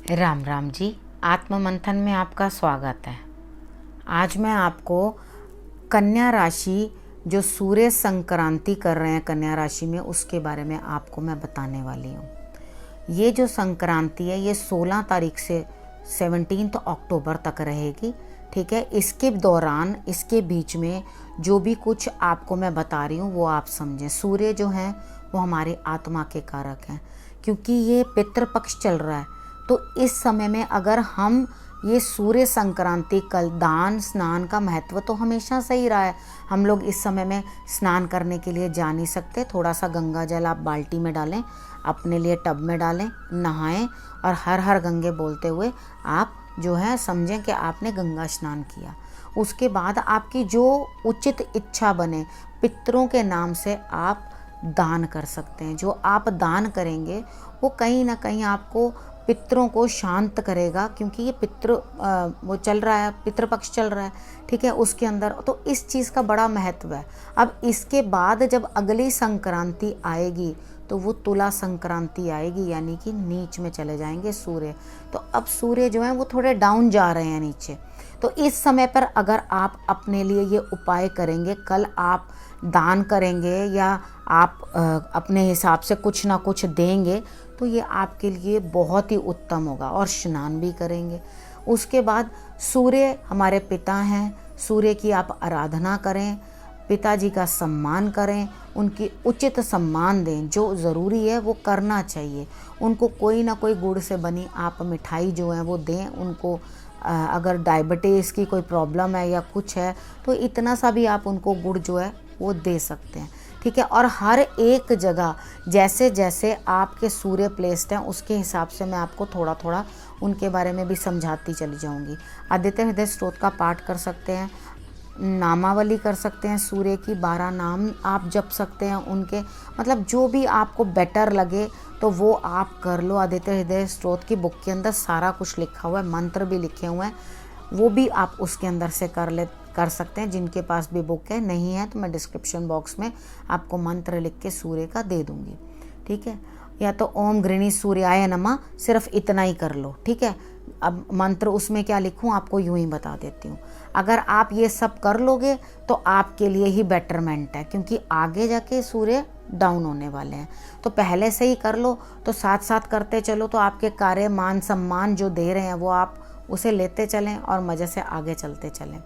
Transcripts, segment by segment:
राम राम जी। आत्म मंथन में आपका स्वागत है। आज मैं आपको कन्या राशि जो सूर्य संक्रांति कर रहे हैं कन्या राशि में, उसके बारे में आपको मैं बताने वाली हूँ। ये जो संक्रांति है ये 16 तारीख से 17 अक्टूबर तक रहेगी। ठीक है, इसके दौरान इसके बीच में जो भी कुछ आपको मैं बता रही हूँ वो आप समझें। सूर्य जो है वो हमारे आत्मा के कारक हैं, क्योंकि ये पितृपक्ष चल रहा है। तो इस समय में अगर हम ये सूर्य संक्रांति कल दान स्नान का महत्व तो हमेशा से ही रहा है। हम लोग इस समय में स्नान करने के लिए जा नहीं सकते। थोड़ा सा गंगा जल आप बाल्टी में डालें, अपने लिए टब में डालें, नहाएं और हर हर गंगे बोलते हुए आप जो है समझें कि आपने गंगा स्नान किया। उसके बाद आपकी जो उचित इच्छा बने, पितरों के नाम से आप दान कर सकते हैं। जो आप दान करेंगे वो कहीं ना कहीं आपको पितरों को शांत करेगा, क्योंकि ये वो चल रहा है, पितृपक्ष चल रहा है। ठीक है, उसके अंदर तो इस चीज़ का बड़ा महत्व है। अब इसके बाद जब अगली संक्रांति आएगी तो वो तुला संक्रांति आएगी, यानी कि नीच में चले जाएंगे सूर्य। तो अब सूर्य जो है वो थोड़े डाउन जा रहे हैं नीचे। तो इस समय पर अगर आप अपने लिए ये उपाय करेंगे, कल आप दान करेंगे या आप अपने हिसाब से कुछ ना कुछ देंगे, तो ये आपके लिए बहुत ही उत्तम होगा। और स्नान भी करेंगे। उसके बाद सूर्य हमारे पिता हैं, सूर्य की आप आराधना करें, पिताजी का सम्मान करें, उनकी उचित सम्मान दें। जो ज़रूरी है वो करना चाहिए। उनको कोई ना कोई गुड़ से बनी आप मिठाई जो है वो दें उनको। अगर डायबिटीज़ की कोई प्रॉब्लम है या कुछ है तो इतना सा भी आप उनको गुड़ जो है वो दे सकते हैं। ठीक है, और हर एक जगह जैसे जैसे आपके सूर्य प्लेस्ड हैं उसके हिसाब से मैं आपको थोड़ा थोड़ा उनके बारे में भी समझाती चली जाऊंगी। आदित्य हृदय स्तोत्र का पाठ कर सकते हैं, नामावली कर सकते हैं, सूर्य की 12 नाम आप जप सकते हैं उनके। मतलब जो भी आपको बेटर लगे तो वो आप कर लो। आदित्य हृदय स्तोत्र की बुक के अंदर सारा कुछ लिखा हुआ है, मंत्र भी लिखे हुए हैं, वो भी आप उसके अंदर से कर सकते हैं। जिनके पास भी बुक है, नहीं है तो मैं डिस्क्रिप्शन बॉक्स में आपको मंत्र लिख के सूर्य का दे दूंगी। ठीक है, या तो ओम गृणी सूर्याय नमः, सिर्फ इतना ही कर लो। ठीक है, अब मंत्र उसमें क्या लिखूं आपको यूं ही बता देती हूँ। अगर आप ये सब कर लोगे तो आपके लिए ही बेटरमेंट है, क्योंकि आगे जाके सूर्य डाउन होने वाले हैं। तो पहले से ही कर लो, तो साथ साथ करते चलो, तो आपके कार्य मान सम्मान जो दे रहे हैं वो आप उसे लेते चलें और मज़े से आगे चलते चलें।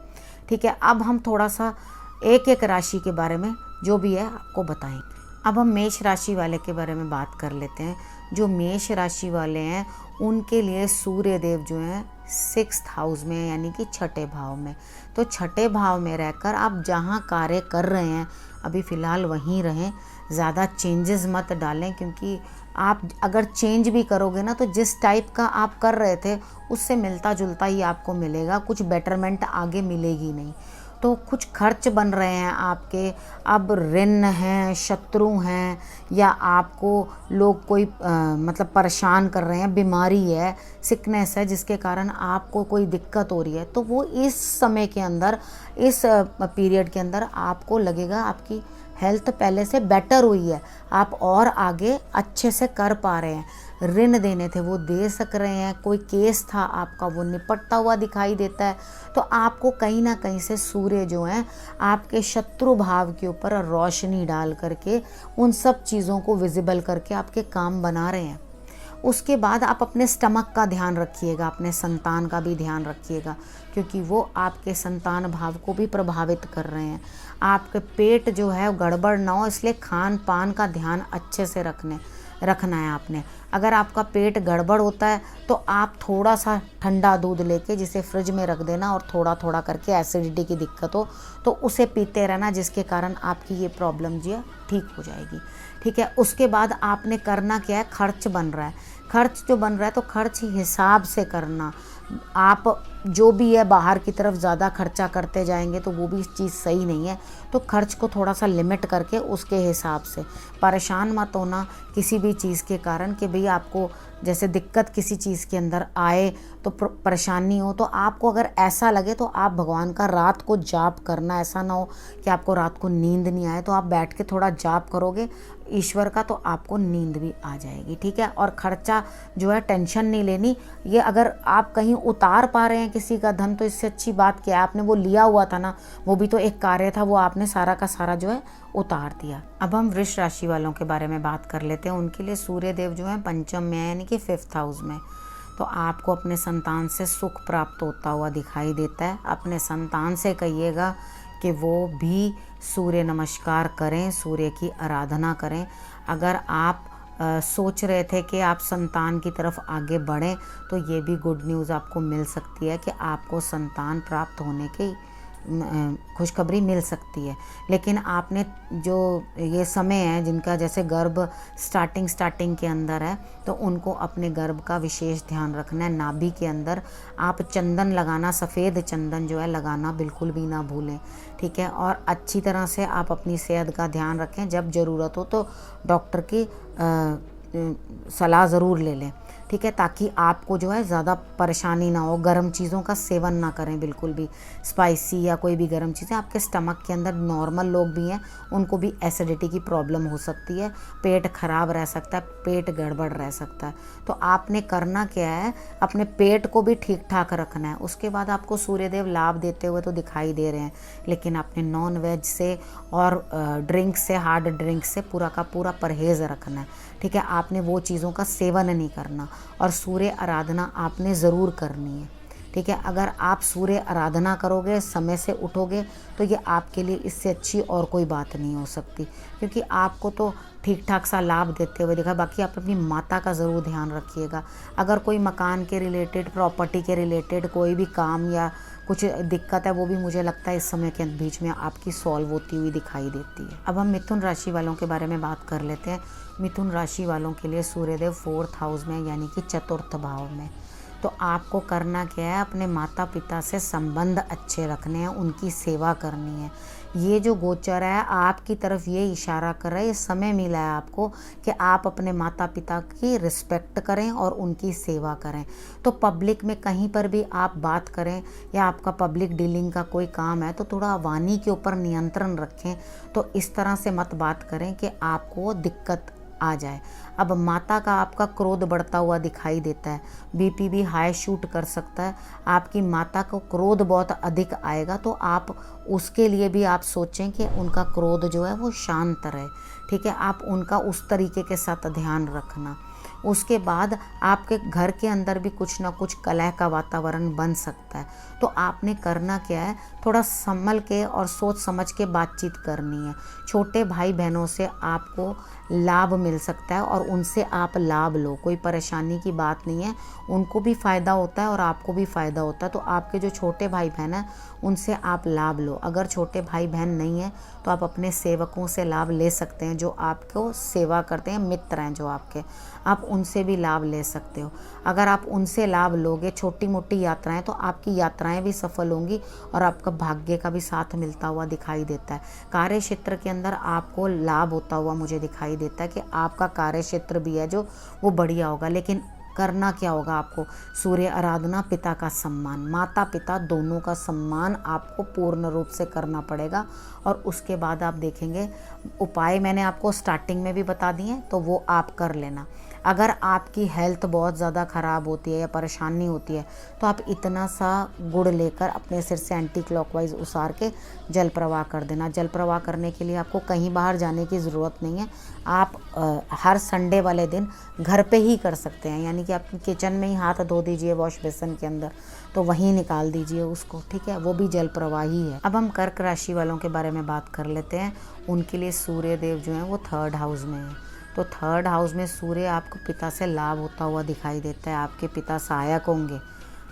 ठीक है, अब हम थोड़ा सा एक एक राशि के बारे में जो भी है आपको बताएं। अब हम मेष राशि वाले के बारे में बात कर लेते हैं। जो मेष राशि वाले हैं उनके लिए सूर्य देव जो हैं 6th हाउस में, यानी कि छठे भाव में। तो छठे भाव में रहकर आप जहाँ कार्य कर रहे हैं अभी फ़िलहाल वहीं रहें, ज़्यादा चेंजेस मत डालें, क्योंकि आप अगर चेंज भी करोगे ना तो जिस टाइप का आप कर रहे थे उससे मिलता जुलता ही आपको मिलेगा, कुछ बेटरमेंट आगे मिलेगी नहीं। तो कुछ खर्च बन रहे हैं आपके, अब ऋण हैं, शत्रु हैं, या आपको लोग कोई मतलब परेशान कर रहे हैं, बीमारी है, सिकनेस है जिसके कारण आपको कोई दिक्कत हो रही है, तो वो इस समय के अंदर, इस पीरियड के अंदर आपको लगेगा आपकी हेल्थ पहले से बेटर हुई है, आप और आगे अच्छे से कर पा रहे हैं। ऋण देने थे वो दे सक रहे हैं, कोई केस था आपका वो निपटता हुआ दिखाई देता है। तो आपको कहीं ना कहीं से सूर्य जो है आपके शत्रु भाव के ऊपर रोशनी डाल करके उन सब चीज़ों को विजिबल करके आपके काम बना रहे हैं। उसके बाद आप अपने स्टमक का ध्यान रखिएगा, अपने संतान का भी ध्यान रखिएगा, क्योंकि वो आपके संतान भाव को भी प्रभावित कर रहे हैं। आपके पेट जो है गड़बड़ ना हो, इसलिए खान पान का ध्यान अच्छे से रखना है आपने। अगर आपका पेट गड़बड़ होता है तो आप थोड़ा सा ठंडा दूध लेके जिसे फ्रिज में रख देना, और थोड़ा थोड़ा करके एसिडिटी की दिक्कत हो तो उसे पीते रहना, जिसके कारण आपकी ये प्रॉब्लम जो है ठीक हो जाएगी। ठीक है, उसके बाद आपने करना क्या है, खर्च बन रहा है, खर्च जो बन रहा है तो खर्च हिसाब से करना। आप जो भी है बाहर की तरफ ज़्यादा खर्चा करते जाएंगे तो वो भी चीज़ सही नहीं है। तो खर्च को थोड़ा सा लिमिट करके उसके हिसाब से, परेशान मत होना किसी भी चीज़ के कारण कि भाई आपको जैसे दिक्कत किसी चीज़ के अंदर आए तो परेशानी हो, तो आपको अगर ऐसा लगे तो आप भगवान का रात को जाप करना। ऐसा ना हो कि आपको रात को नींद नहीं आए, तो आप बैठ के थोड़ा जाप करोगे ईश्वर का, तो आपको नींद भी आ जाएगी, ठीक है। और खर्चा जो है टेंशन नहीं लेनी। ये अगर आप कहीं उतार पा रहे हैं किसी का धन, तो इससे अच्छी बात क्या है। आपने वो लिया हुआ था ना, वो भी तो एक कार्य था, वो आपने सारा का सारा जो है उतार दिया। अब हम वृष राशि वालों के बारे में बात कर लेते हैं। उनके लिए सूर्य देव जो है पंचम में है, यानी कि 5th हाउस में। तो आपको अपने संतान से सुख प्राप्त होता हुआ दिखाई देता है। अपने संतान से कहिएगा कि वो भी सूर्य नमस्कार करें, सूर्य की आराधना करें। अगर आप सोच रहे थे कि आप संतान की तरफ आगे बढ़ें, तो ये भी गुड न्यूज़ आपको मिल सकती है कि आपको संतान प्राप्त होने की खुशखबरी मिल सकती है। लेकिन आपने जो ये समय है जिनका जैसे गर्भ स्टार्टिंग के अंदर है, तो उनको अपने गर्भ का विशेष ध्यान रखना है। नाभि के अंदर आप चंदन लगाना, सफ़ेद चंदन जो है लगाना बिल्कुल भी ना भूलें, ठीक है। और अच्छी तरह से आप अपनी सेहत का ध्यान रखें। जब ज़रूरत हो तो डॉक्टर की सलाह ज़रूर ले लें, ठीक है, ताकि आपको जो है ज़्यादा परेशानी ना हो। गर्म चीज़ों का सेवन ना करें बिल्कुल भी, स्पाइसी या कोई भी गर्म चीज़ें। आपके स्टमक के अंदर नॉर्मल लोग भी हैं, उनको भी एसिडिटी की प्रॉब्लम हो सकती है, पेट खराब रह सकता है, पेट गड़बड़ रह सकता है। तो आपने करना क्या है, अपने पेट को भी ठीक ठाक रखना है। उसके बाद आपको सूर्यदेव लाभ देते हुए तो दिखाई दे रहे हैं, लेकिन आपने नॉन वेज से और ड्रिंक से, हार्ड ड्रिंक से पूरा का पूरा परहेज़ रखना है, ठीक है। आपने वो चीज़ों का सेवन नहीं करना, और सूर्य आराधना आपने ज़रूर करनी है, ठीक है। अगर आप सूर्य आराधना करोगे, समय से उठोगे, तो ये आपके लिए इससे अच्छी और कोई बात नहीं हो सकती, क्योंकि आपको तो ठीक ठाक सा लाभ देते हुए दिखा। बाकी आप अपनी माता का ज़रूर ध्यान रखिएगा। अगर कोई मकान के रिलेटेड, प्रॉपर्टी के रिलेटेड कोई भी काम या कुछ दिक्कत है, वो भी मुझे लगता है इस समय के बीच में आपकी सॉल्व होती हुई दिखाई देती है। अब हम मिथुन राशि वालों के बारे में बात कर लेते हैं। मिथुन राशि वालों के लिए सूर्यदेव 4th हाउस में, यानी कि 4th भाव में। तो आपको करना क्या है, अपने माता पिता से संबंध अच्छे रखने हैं, उनकी सेवा करनी है। ये जो गोचर है आपकी तरफ ये इशारा कर रहा है, ये समय मिला है आपको कि आप अपने माता पिता की रिस्पेक्ट करें और उनकी सेवा करें। तो पब्लिक में कहीं पर भी आप बात करें या आपका पब्लिक डीलिंग का कोई काम है, तो थोड़ा वाणी के ऊपर नियंत्रण रखें। तो इस तरह से मत बात करें कि आपको दिक्कत आ जाए। अब माता का आपका क्रोध बढ़ता हुआ दिखाई देता है, बीपी भी हाई शूट कर सकता है। आपकी माता को क्रोध बहुत अधिक आएगा, तो आप उसके लिए भी आप सोचें कि उनका क्रोध जो है वो शांत रहे, ठीक है। आप उनका उस तरीके के साथ ध्यान रखना। उसके बाद आपके घर के अंदर भी कुछ ना कुछ कलह का वातावरण बन सकता है। तो आपने करना क्या है, थोड़ा संभल के और सोच समझ के बातचीत करनी है। छोटे भाई बहनों से आपको लाभ मिल सकता है और उनसे आप लाभ लो, कोई परेशानी की बात नहीं है। उनको भी फ़ायदा होता है और आपको भी फ़ायदा होता है। तो आपके जो छोटे भाई बहन हैं उनसे आप लाभ लो। अगर छोटे भाई बहन नहीं हैं तो आप अपने सेवकों से लाभ ले सकते हैं, जो आपको सेवा करते हैं, मित्र हैं जो आपके, आप उनसे भी लाभ ले सकते हो। अगर आप उनसे लाभ लोगे, छोटी मोटी यात्राएं, तो आपकी यात्राएं भी सफल होंगी और आपका भाग्य का भी साथ मिलता हुआ दिखाई देता है। कार्य क्षेत्र के अंदर आपको लाभ होता हुआ मुझे दिखाई देता है कि आपका कार्य क्षेत्र भी है जो वो बढ़िया होगा। लेकिन करना क्या होगा आपको, सूर्य आराधना, पिता का सम्मान, माता पिता दोनों का सम्मान आपको पूर्ण रूप से करना पड़ेगा। और उसके बाद आप देखेंगे, उपाय मैंने आपको स्टार्टिंग में भी बता दिए, तो वो आप कर लेना। अगर आपकी हेल्थ बहुत ज़्यादा ख़राब होती है या परेशानी होती है, तो आप इतना सा गुड़ लेकर अपने सिर से एंटी क्लॉकवाइज उसार के जल प्रवाह कर देना। जल प्रवाह करने के लिए आपको कहीं बाहर जाने की ज़रूरत नहीं है। आप हर संडे वाले दिन घर पे ही कर सकते हैं, यानी कि आप किचन में ही हाथ धो दीजिए वॉश बेसिन के अंदर, तो वहीं निकाल दीजिए उसको, ठीक है। वो भी जल प्रवाह ही है। अब हम कर्क राशि वालों के बारे में बात कर लेते हैं। उनके लिए सूर्य देव जो है वो 3rd हाउस में है। तो 3rd हाउस में सूर्य आपको पिता से लाभ होता हुआ दिखाई देता है। आपके पिता सहायक होंगे।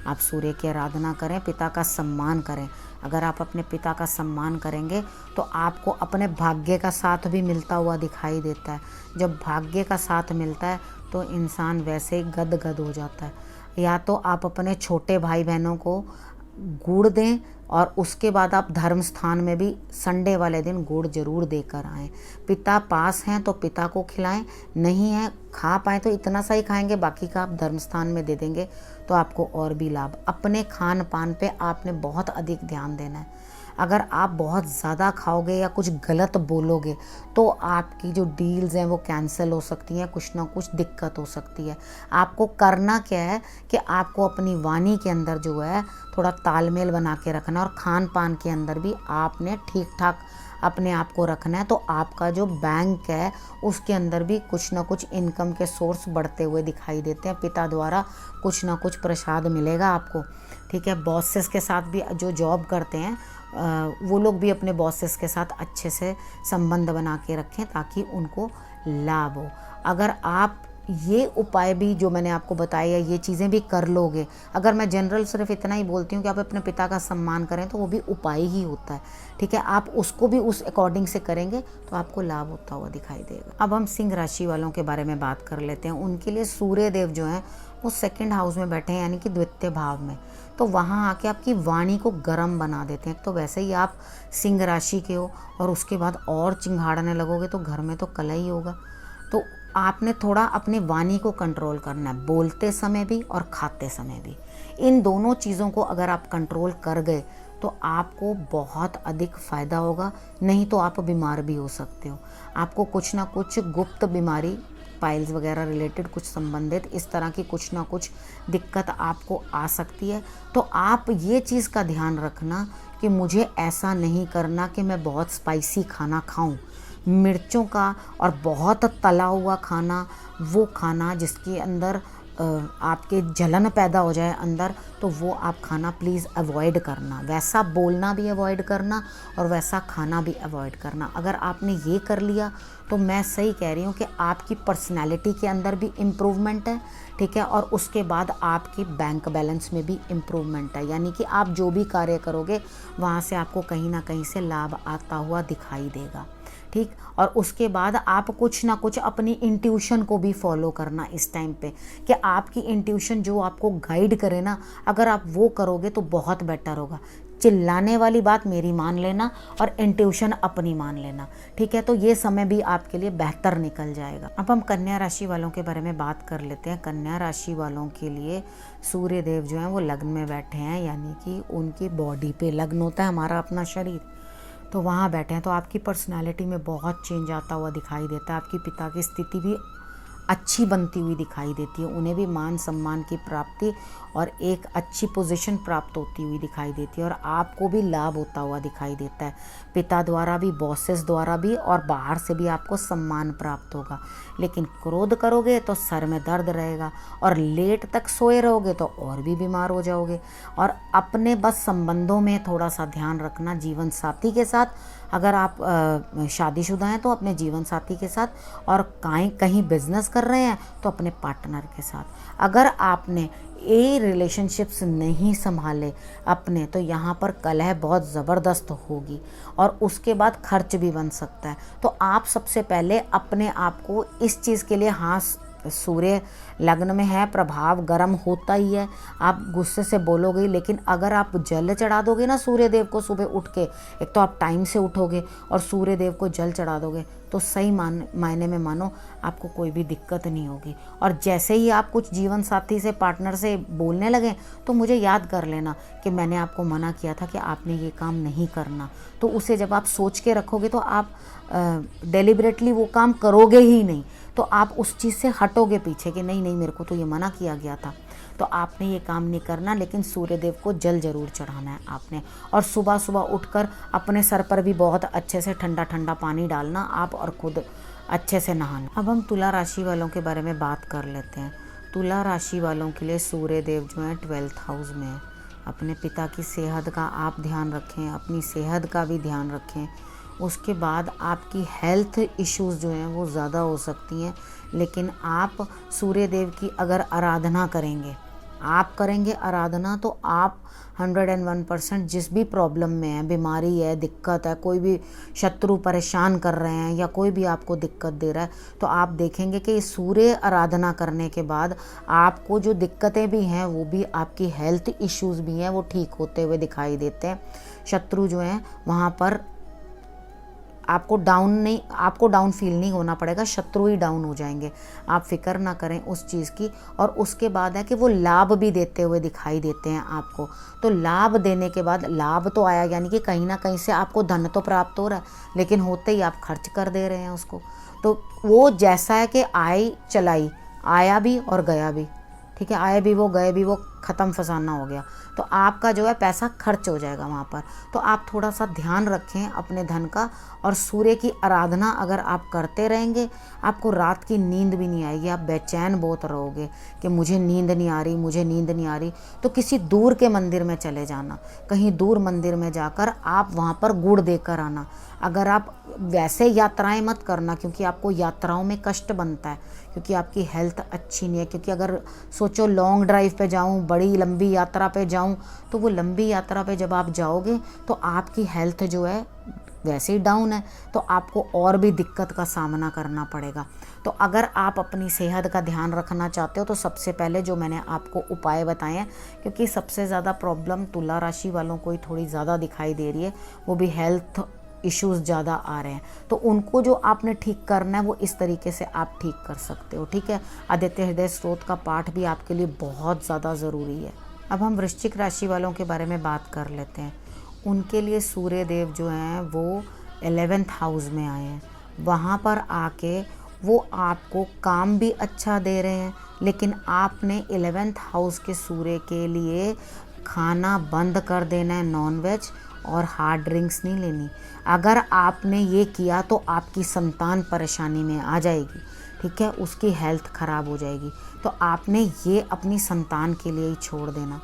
आप सूर्य की आराधना करें, पिता का सम्मान करें। अगर आप अपने पिता का सम्मान करेंगे तो आपको अपने भाग्य का साथ भी मिलता हुआ दिखाई देता है। जब भाग्य का साथ मिलता है तो इंसान वैसे ही गदगद हो जाता है। या तो आप अपने छोटे भाई बहनों को गुड़ दें, और उसके बाद आप धर्म स्थान में भी संडे वाले दिन गुड़ जरूर देकर आएँ। पिता पास हैं तो पिता को खिलाएं, नहीं है खा पाएँ तो इतना सा ही खाएंगे, बाकी का आप धर्म स्थान में दे देंगे तो आपको और भी लाभ। अपने खान पान पे आपने बहुत अधिक ध्यान देना है। अगर आप बहुत ज़्यादा खाओगे या कुछ गलत बोलोगे तो आपकी जो डील्स हैं वो कैंसिल हो सकती हैं, कुछ ना कुछ दिक्कत हो सकती है। आपको करना क्या है कि आपको अपनी वाणी के अंदर जो है थोड़ा तालमेल बना के रखना, और खान पान के अंदर भी आपने ठीक ठाक अपने आप को रखना है। तो आपका जो बैंक है उसके अंदर भी कुछ ना कुछ इनकम के सोर्स बढ़ते हुए दिखाई देते हैं। पिता द्वारा कुछ ना कुछ प्रसाद मिलेगा आपको, ठीक है। बॉसेस के साथ भी जो जॉब करते हैं वो लोग भी अपने बॉसेस के साथ अच्छे से संबंध बना के रखें ताकि उनको लाभ हो। अगर आप ये उपाय भी जो मैंने आपको बताया, ये चीज़ें भी कर लोगे, अगर मैं जनरल सिर्फ इतना ही बोलती हूँ कि आप अपने पिता का सम्मान करें तो वो भी उपाय ही होता है, ठीक है। आप उसको भी उस अकॉर्डिंग से करेंगे तो आपको लाभ होता हुआ दिखाई देगा। अब हम सिंह राशि वालों के बारे में बात कर लेते हैं। उनके लिए सूर्य देव जो हैं वो 2nd हाउस में बैठे हैं, यानी कि द्वितीय भाव में। तो वहाँ आके आपकी वाणी को गर्म बना देते हैं। तो वैसे ही आप सिंह राशि के हो और उसके बाद और चिंघाड़ने लगोगे तो घर में तो कलह ही होगा। तो आपने थोड़ा अपनी वाणी को कंट्रोल करना है, बोलते समय भी और खाते समय भी। इन दोनों चीज़ों को अगर आप कंट्रोल कर गए तो आपको बहुत अधिक फ़ायदा होगा, नहीं तो आप बीमार भी हो सकते हो। आपको कुछ ना कुछ गुप्त बीमारी, पाइल्स वगैरह रिलेटेड कुछ संबंधित इस तरह की कुछ ना कुछ दिक्कत आपको आ सकती है। तो आप ये चीज़ का ध्यान रखना कि मुझे ऐसा नहीं करना कि मैं बहुत स्पाइसी खाना खाऊं, मिर्चों का और बहुत तला हुआ खाना, वो खाना जिसके अंदर आपके जलन पैदा हो जाए अंदर, तो वो आप खाना प्लीज़ अवॉइड करना। वैसा बोलना भी अवॉइड करना और वैसा खाना भी अवॉइड करना। अगर आपने ये कर लिया तो मैं सही कह रही हूँ कि आपकी पर्सनैलिटी के अंदर भी इम्प्रूवमेंट है, ठीक है। और उसके बाद आपकी बैंक बैलेंस में भी इम्प्रूवमेंट है, यानी कि आप जो भी कार्य करोगे वहाँ से आपको कहीं ना कहीं से लाभ आता हुआ दिखाई देगा, ठीक। और उसके बाद आप कुछ ना कुछ अपनी इंट्यूशन को भी फॉलो करना इस टाइम पे, कि आपकी इंट्यूशन जो आपको गाइड करे ना, अगर आप वो करोगे तो बहुत बेटर होगा। चिल्लाने वाली बात मेरी मान लेना और इंट्यूशन अपनी मान लेना, ठीक है। तो ये समय भी आपके लिए बेहतर निकल जाएगा। अब हम कन्या राशि वालों के बारे में बात कर लेते हैं। कन्या राशि वालों के लिए सूर्य देव जो हैं वो लग्न में बैठे हैं, यानी कि उनकी बॉडी पे लग्न होता है हमारा अपना शरीर, तो वहाँ बैठे हैं। तो आपकी पर्सनालिटी में बहुत चेंज आता हुआ दिखाई देता है। आपकी पिता की स्थिति भी अच्छी बनती हुई दिखाई देती है, उन्हें भी मान सम्मान की प्राप्ति और एक अच्छी पोजीशन प्राप्त होती हुई दिखाई देती है, और आपको भी लाभ होता हुआ दिखाई देता है। पिता द्वारा भी, बॉसेस द्वारा भी और बाहर से भी आपको सम्मान प्राप्त होगा। लेकिन क्रोध करोगे तो सर में दर्द रहेगा, और लेट तक सोए रहोगे तो और भी बीमार हो जाओगे। और अपने बस संबंधों में थोड़ा सा ध्यान रखना, जीवन साथी के साथ। अगर आप शादीशुदा हैं तो अपने जीवन साथी के साथ, और कहीं बिजनेस कर रहे हैं तो अपने पार्टनर के साथ। अगर आपने ये रिलेशनशिप्स नहीं संभाले अपने, तो यहाँ पर कलह बहुत ज़बरदस्त होगी और उसके बाद खर्च भी बन सकता है। तो आप सबसे पहले अपने आप को इस चीज़ के लिए, हाँ सूर्य लग्न में है, प्रभाव गर्म होता ही है, आप गुस्से से बोलोगे, लेकिन अगर आप जल चढ़ा दोगे ना सूर्य देव को सुबह उठ के, एक तो आप टाइम से उठोगे और सूर्य देव को जल चढ़ा दोगे, तो सही मायने में मानो आपको कोई भी दिक्कत नहीं होगी। और जैसे ही आप कुछ जीवन साथी से, पार्टनर से बोलने लगें तो मुझे याद कर लेना कि मैंने आपको मना किया था कि आपने ये काम नहीं करना। तो उसे जब आप सोच के रखोगे तो आप डेलिबरेटली वो काम करोगे ही नहीं, तो आप उस चीज़ से हटोगे पीछे कि नहीं मेरे को तो ये मना किया गया था, तो आपने ये काम नहीं करना। लेकिन सूर्य देव को जल जरूर चढ़ाना है आपने, और सुबह सुबह उठकर अपने सर पर भी बहुत अच्छे से ठंडा ठंडा पानी डालना आप, और खुद अच्छे से नहाना। अब हम तुला राशि वालों के बारे में बात कर लेते हैं। तुला राशि वालों के लिए सूर्य देव जो है 12th हाउस में है। अपने पिता की सेहत का आप ध्यान रखें, अपनी सेहत का भी ध्यान रखें। उसके बाद आपकी हेल्थ इश्यूज़ जो हैं वो ज़्यादा हो सकती हैं, लेकिन आप सूर्य देव की अगर आराधना करेंगे, आप करेंगे आराधना तो आप 101% जिस भी प्रॉब्लम में है, बीमारी है, दिक्कत है, कोई भी शत्रु परेशान कर रहे हैं या कोई भी आपको दिक्कत दे रहा है, तो आप देखेंगे कि सूर्य आराधना करने के बाद आपको जो दिक्कतें भी हैं वो भी, आपकी हेल्थ इश्यूज़ भी हैं वो ठीक होते हुए दिखाई देते हैं। शत्रु जो हैं वहाँ पर आपको डाउन फील नहीं होना पड़ेगा, शत्रु ही डाउन हो जाएंगे। आप फिक्र ना करें उस चीज़ की। और उसके बाद है कि वो लाभ भी देते हुए दिखाई देते हैं आपको। तो लाभ देने के बाद, लाभ तो आया यानी कि कहीं ना कहीं से आपको धन तो प्राप्त हो रहा है, लेकिन होते ही आप खर्च कर दे रहे हैं उसको। तो वो जैसा है कि आई चलाई, आया भी और गया भी, ठीक है, आए भी वो गए भी वो, ख़त्म फसाना हो गया। तो आपका जो है पैसा खर्च हो जाएगा वहाँ पर। तो आप थोड़ा सा ध्यान रखें अपने धन का। और सूर्य की आराधना अगर आप करते रहेंगे, आपको रात की नींद भी नहीं आएगी। आप बेचैन बहुत रहोगे कि मुझे नींद नहीं आ रही, मुझे नींद नहीं आ रही। तो किसी दूर के मंदिर में चले जाना, कहीं दूर मंदिर में जाकर आप वहाँ पर गुड़ देकर आना। अगर आप वैसे यात्राएं मत करना, क्योंकि आपको यात्राओं में कष्ट बनता है, क्योंकि आपकी हेल्थ अच्छी नहीं है। क्योंकि अगर सोचो लॉन्ग ड्राइव पे जाऊं, बड़ी लंबी यात्रा पे जाऊं, तो वो लंबी यात्रा पे जब आप जाओगे तो आपकी हेल्थ जो है वैसे ही डाउन है, तो आपको और भी दिक्कत का सामना करना पड़ेगा। तो अगर आप अपनी सेहत का ध्यान रखना चाहते हो तो सबसे पहले जो मैंने आपको उपाय बताए हैं, क्योंकि सबसे ज़्यादा प्रॉब्लम तुला राशि वालों को ही थोड़ी ज़्यादा दिखाई दे रही है, वो भी हेल्थ इश्यूज़ ज़्यादा आ रहे हैं। तो उनको जो आपने ठीक करना है वो इस तरीके से आप ठीक कर सकते हो, ठीक है। आदित्य हृदय स्त्रोत का पाठ भी आपके लिए बहुत ज़्यादा ज़रूरी है। अब हम वृश्चिक राशि वालों के बारे में बात कर लेते हैं। उनके लिए सूर्य देव जो हैं वो 11th हाउस में आए हैं। वहाँ पर आके वो आपको काम भी अच्छा दे रहे हैं, लेकिन आपने 11th हाउस के सूर्य के लिए खाना बंद कर देना है, नॉनवेज और हार्ड ड्रिंक्स नहीं लेनी। अगर आपने ये किया तो आपकी संतान परेशानी में आ जाएगी, ठीक है, उसकी हेल्थ ख़राब हो जाएगी। तो आपने ये अपनी संतान के लिए ही छोड़ देना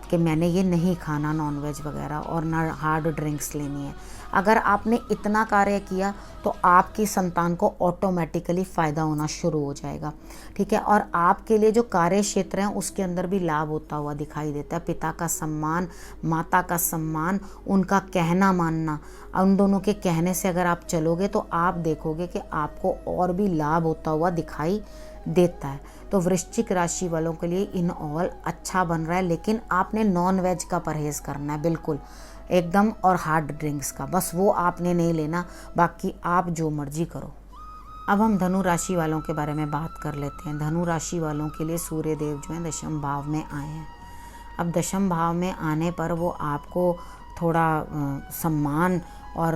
कि मैंने ये नहीं खाना नॉनवेज वगैरह और ना हार्ड ड्रिंक्स लेनी है। अगर आपने इतना कार्य किया तो आपकी संतान को ऑटोमेटिकली फ़ायदा होना शुरू हो जाएगा, ठीक है। और आपके लिए जो कार्य क्षेत्र हैं उसके अंदर भी लाभ होता हुआ दिखाई देता है। पिता का सम्मान, माता का सम्मान, उनका कहना मानना, उन दोनों के कहने से अगर आप चलोगे तो आप देखोगे कि आपको और भी लाभ होता हुआ दिखाई देता है। तो वृश्चिक राशि वालों के लिए इन ऑल अच्छा बन रहा है, लेकिन आपने नॉन वेज का परहेज़ करना है बिल्कुल एकदम, और हार्ड ड्रिंक्स का बस वो आपने नहीं लेना, बाकी आप जो मर्जी करो। अब हम धनु राशि वालों के बारे में बात कर लेते हैं। धनु राशि वालों के लिए सूर्य देव जो हैं दशम भाव में आए हैं। अब दशम भाव में आने पर वो आपको थोड़ा सम्मान और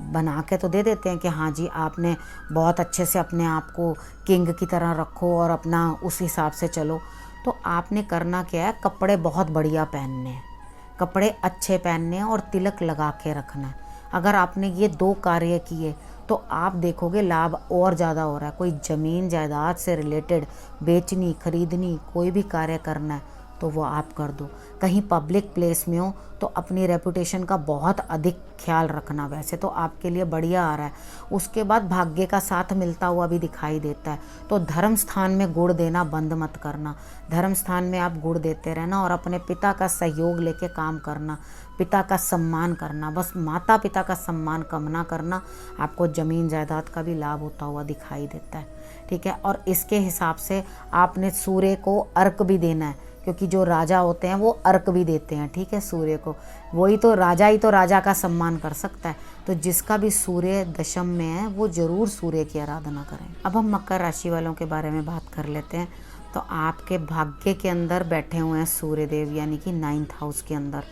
बना के तो दे देते हैं कि हाँ जी आपने बहुत अच्छे से अपने आप को किंग की तरह रखो और अपना उस हिसाब से चलो। तो आपने करना क्या है, कपड़े बहुत बढ़िया पहनने हैं, कपड़े अच्छे पहनने हैं और तिलक लगा के रखना है। अगर आपने ये 2 कार्य किए तो आप देखोगे लाभ और ज़्यादा हो रहा है। कोई ज़मीन जायदाद से रिलेटेड बेचनी खरीदनी कोई भी कार्य करना है तो वो आप कर दो। कहीं पब्लिक प्लेस में हो तो अपनी रेपुटेशन का बहुत अधिक ख्याल रखना। वैसे तो आपके लिए बढ़िया आ रहा है, उसके बाद भाग्य का साथ मिलता हुआ भी दिखाई देता है। तो धर्म स्थान में गुड़ देना बंद मत करना, धर्म स्थान में आप गुड़ देते रहना और अपने पिता का सहयोग लेके काम करना, पिता का सम्मान करना, बस माता पिता का सम्मान कम ना करना। आपको ज़मीन जायदाद का भी लाभ होता हुआ दिखाई देता है, ठीक है। और इसके हिसाब से आपने सूर्य को अर्क भी देना है, क्योंकि जो राजा होते हैं वो अर्क भी देते हैं, ठीक है, सूर्य को। वही तो राजा ही तो राजा का सम्मान कर सकता है। तो जिसका भी सूर्य दशम में है वो ज़रूर सूर्य की आराधना करें। अब हम मकर राशि वालों के बारे में बात कर लेते हैं। तो आपके भाग्य के अंदर बैठे हुए हैं सूर्य देव, यानी कि 9th हाउस के अंदर।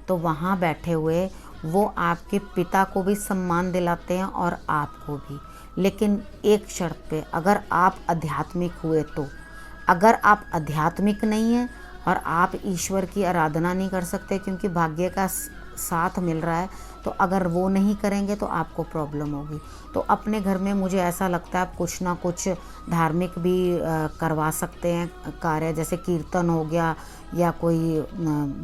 तो वहाँ बैठे हुए वो आपके पिता को भी सम्मान दिलाते हैं और आपको भी, लेकिन एक शर्त पे, अगर आप आध्यात्मिक हुए तो। अगर आप आध्यात्मिक नहीं हैं और आप ईश्वर की आराधना नहीं कर सकते, क्योंकि भाग्य का साथ मिल रहा है, तो अगर वो नहीं करेंगे तो आपको प्रॉब्लम होगी। तो अपने घर में मुझे ऐसा लगता है आप कुछ ना कुछ धार्मिक भी करवा सकते हैं कार्य, जैसे कीर्तन हो गया या कोई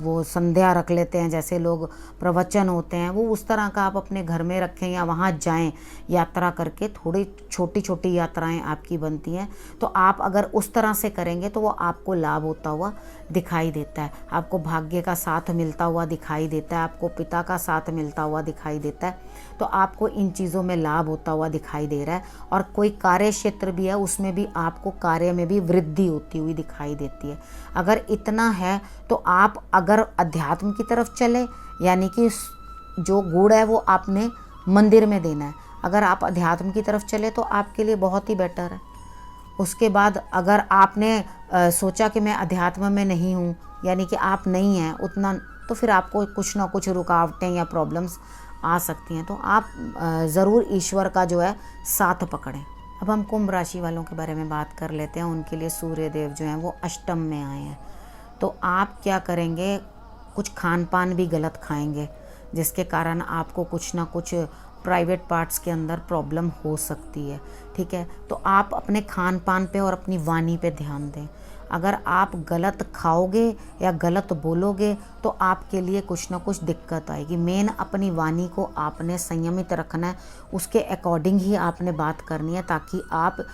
वो संध्या रख लेते हैं, जैसे लोग प्रवचन होते हैं, वो उस तरह का आप अपने घर में रखें या वहाँ जाएं यात्रा करके। थोड़ी छोटी छोटी यात्राएं आपकी बनती हैं, तो आप अगर उस तरह से करेंगे तो वो आपको लाभ होता हुआ दिखाई देता है। आपको भाग्य का साथ मिलता हुआ दिखाई देता है, आपको पिता का साथ मिलता हुआ दिखाई देता है। तो आपको इन चीज़ों में लाभ होता हुआ दिखाई दे रहा है। और कोई कार्य क्षेत्र भी है, उसमें भी आपको कार्य में भी वृद्धि होती हुई दिखाई देती है। अगर इतना है तो आप अगर अध्यात्म की तरफ चले, यानी कि जो गुड़ है वो आपने मंदिर में देना है। अगर आप अध्यात्म की तरफ चले तो आपके लिए बहुत ही बेटर है। उसके बाद अगर आपने सोचा कि मैं अध्यात्म में नहीं हूँ, यानी कि आप नहीं हैं उतना, तो फिर आपको कुछ ना कुछ रुकावटें या प्रॉब्लम्स आ सकती हैं। तो आप ज़रूर ईश्वर का जो है साथ पकड़ें। अब हम कुंभ राशि वालों के बारे में बात कर लेते हैं। उनके लिए सूर्य देव जो हैं वो अष्टम में आए हैं। तो आप क्या करेंगे, कुछ खान पान भी गलत खाएंगे, जिसके कारण आपको कुछ ना कुछ प्राइवेट पार्ट्स के अंदर प्रॉब्लम हो सकती है। ठीक है, तो आप अपने खान पान पे और अपनी वाणी पे ध्यान दें। अगर आप गलत खाओगे या गलत बोलोगे तो आपके लिए कुछ ना कुछ दिक्कत आएगी। मेन अपनी वाणी को आपने संयमित रखना है, उसके अकॉर्डिंग ही आपने बात करनी है, ताकि आप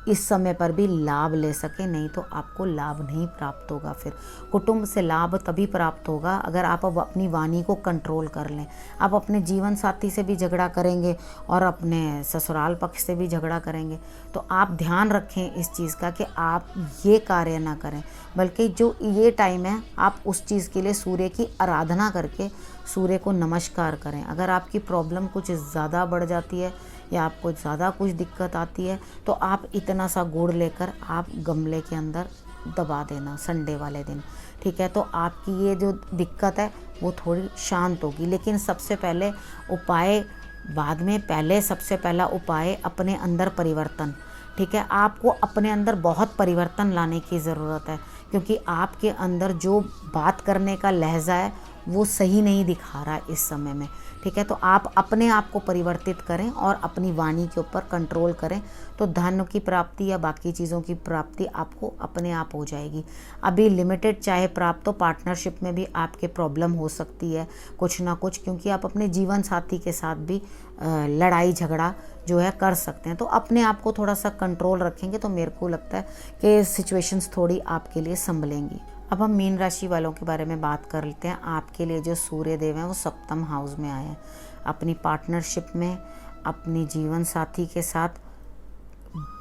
इस समय पर भी लाभ ले सके। नहीं तो आपको लाभ नहीं प्राप्त होगा। फिर कुटुंब से लाभ तभी प्राप्त होगा अगर आप अब अपनी वाणी को कंट्रोल कर लें। आप अपने जीवन साथी से भी झगड़ा करेंगे और अपने ससुराल पक्ष से भी झगड़ा करेंगे, तो आप ध्यान रखें इस चीज़ का कि आप ये कार्य ना करें, बल्कि जो ये टाइम है आप उस चीज़ के लिए सूर्य की आराधना करके सूर्य को नमस्कार करें। अगर आपकी प्रॉब्लम कुछ ज़्यादा बढ़ जाती है या आपको ज़्यादा कुछ दिक्कत आती है तो आप इतना सा गुड़ लेकर आप गमले के अंदर दबा देना संडे वाले दिन। ठीक है, तो आपकी ये जो दिक्कत है वो थोड़ी शांत होगी। लेकिन सबसे पहले उपाय बाद में, पहले सबसे पहला उपाय अपने अंदर परिवर्तन। ठीक है, आपको अपने अंदर बहुत परिवर्तन लाने की ज़रूरत है, क्योंकि आपके अंदर जो बात करने का लहजा है वो सही नहीं दिखा रहा है इस समय में। ठीक है, तो आप अपने आप को परिवर्तित करें और अपनी वाणी के ऊपर कंट्रोल करें, तो धन की प्राप्ति या बाकी चीज़ों की प्राप्ति आपको अपने आप हो जाएगी। अभी लिमिटेड चाहे प्राप्त हो, पार्टनरशिप में भी आपके प्रॉब्लम हो सकती है कुछ ना कुछ, क्योंकि आप अपने जीवन साथी के साथ भी लड़ाई झगड़ा जो है कर सकते हैं। तो अपने आप को थोड़ा सा कंट्रोल रखेंगे तो मेरे को लगता है कि सिचुएशंस थोड़ी आपके लिए संभलेंगी। अब हम मीन राशि वालों के बारे में बात कर लेते हैं। आपके लिए जो सूर्य देव हैं वो सप्तम हाउस में आए हैं। अपनी पार्टनरशिप में अपनी जीवन साथी के साथ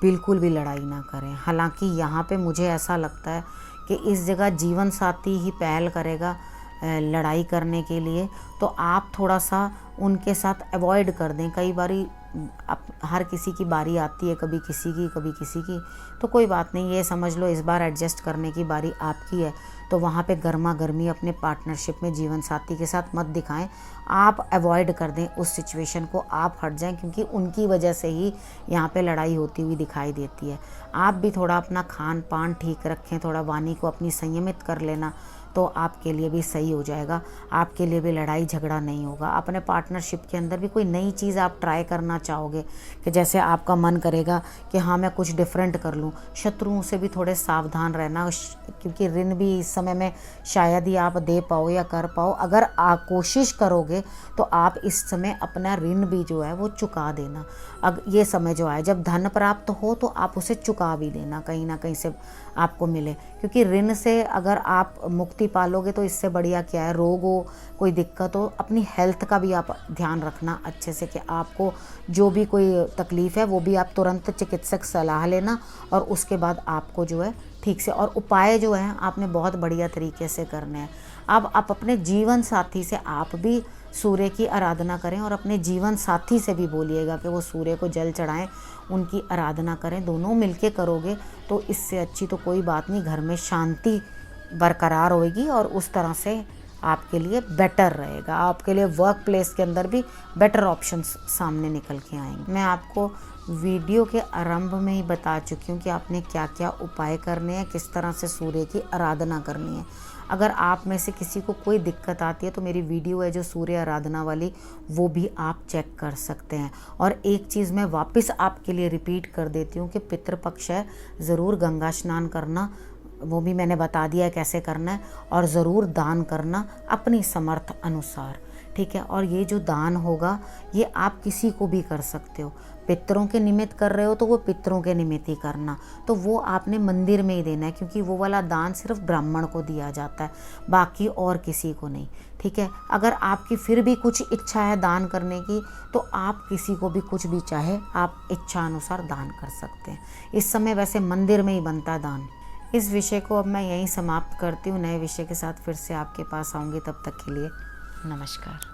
बिल्कुल भी लड़ाई ना करें। हालांकि यहाँ पे मुझे ऐसा लगता है कि इस जगह जीवन साथी ही पहल करेगा लड़ाई करने के लिए, तो आप थोड़ा सा उनके साथ अवॉइड कर दें। कई बारी हर किसी की बारी आती है, कभी किसी की कभी किसी की, तो कोई बात नहीं, ये समझ लो इस बार एडजस्ट करने की बारी आपकी है। तो वहाँ पे गर्मा गर्मी अपने पार्टनरशिप में जीवन साथी के साथ मत दिखाएं। आप अवॉइड कर दें उस सिचुएशन को, आप हट जाएं, क्योंकि उनकी वजह से ही यहाँ पे लड़ाई होती हुई दिखाई देती है। आप भी थोड़ा अपना खान पान ठीक रखें, थोड़ा वाणी को अपनी संयमित कर लेना, तो आपके लिए भी सही हो जाएगा। आपके लिए भी लड़ाई झगड़ा नहीं होगा। अपने पार्टनरशिप के अंदर भी कोई नई चीज़ आप ट्राई करना चाहोगे, कि जैसे आपका मन करेगा कि हाँ मैं कुछ डिफरेंट कर लूँ। शत्रुओं से भी थोड़े सावधान रहना, क्योंकि ऋण भी इस समय में शायद ही आप दे पाओ या कर पाओ। अगर आप कोशिश करोगे तो आप इस समय अपना ऋण भी जो है वो चुका देना। अब ये समय जो आए, जब धन प्राप्त हो तो आप उसे चुका भी देना, कहीं ना कहीं से आपको मिले, क्योंकि ऋण से अगर आप मुक्ति पालोगे तो इससे बढ़िया क्या है। रोग हो, कोई दिक्कत हो, अपनी हेल्थ का भी आप ध्यान रखना अच्छे से, कि आपको जो भी कोई तकलीफ़ है वो भी आप तुरंत चिकित्सक सलाह लेना, और उसके बाद आपको जो है ठीक से, और उपाय जो है आपने बहुत बढ़िया तरीके से करने हैं। अब आप अपने जीवन साथी से आप भी सूर्य की आराधना करें, और अपने जीवन साथी से भी बोलिएगा कि वो सूर्य को जल चढ़ाएं, उनकी आराधना करें। दोनों मिलके करोगे तो इससे अच्छी तो कोई बात नहीं, घर में शांति बरकरार होगी और उस तरह से आपके लिए बेटर रहेगा। आपके लिए वर्क प्लेस के अंदर भी बेटर ऑप्शंस सामने निकल के आएंगे। मैं आपको वीडियो के आरंभ में ही बता चुकी हूँ कि आपने क्या क्या उपाय करने हैं, किस तरह से सूर्य की आराधना करनी है। अगर आप में से किसी को कोई दिक्कत आती है तो मेरी वीडियो है जो सूर्य आराधना वाली, वो भी आप चेक कर सकते हैं। और एक चीज़ मैं वापस आपके लिए रिपीट कर देती हूँ कि पितृपक्ष है, ज़रूर गंगा स्नान करना वो भी मैंने बता दिया है कैसे करना है। और ज़रूर दान करना अपनी समर्थ अनुसार, ठीक है। और ये जो दान होगा ये आप किसी को भी कर सकते हो। पितरों के निमित्त कर रहे हो तो वो पितरों के निमित्त ही करना, तो वो आपने मंदिर में ही देना है, क्योंकि वो वाला दान सिर्फ ब्राह्मण को दिया जाता है, बाकी और किसी को नहीं, ठीक है। अगर आपकी फिर भी कुछ इच्छा है दान करने की तो आप किसी को भी कुछ भी चाहे आप इच्छा अनुसार दान कर सकते हैं। इस समय वैसे मंदिर में ही बनता है दान। इस विषय को अब मैं यहीं समाप्त करती हूँ। नए विषय के साथ फिर से आपके पास आऊँगी, तब तक के लिए नमस्कार।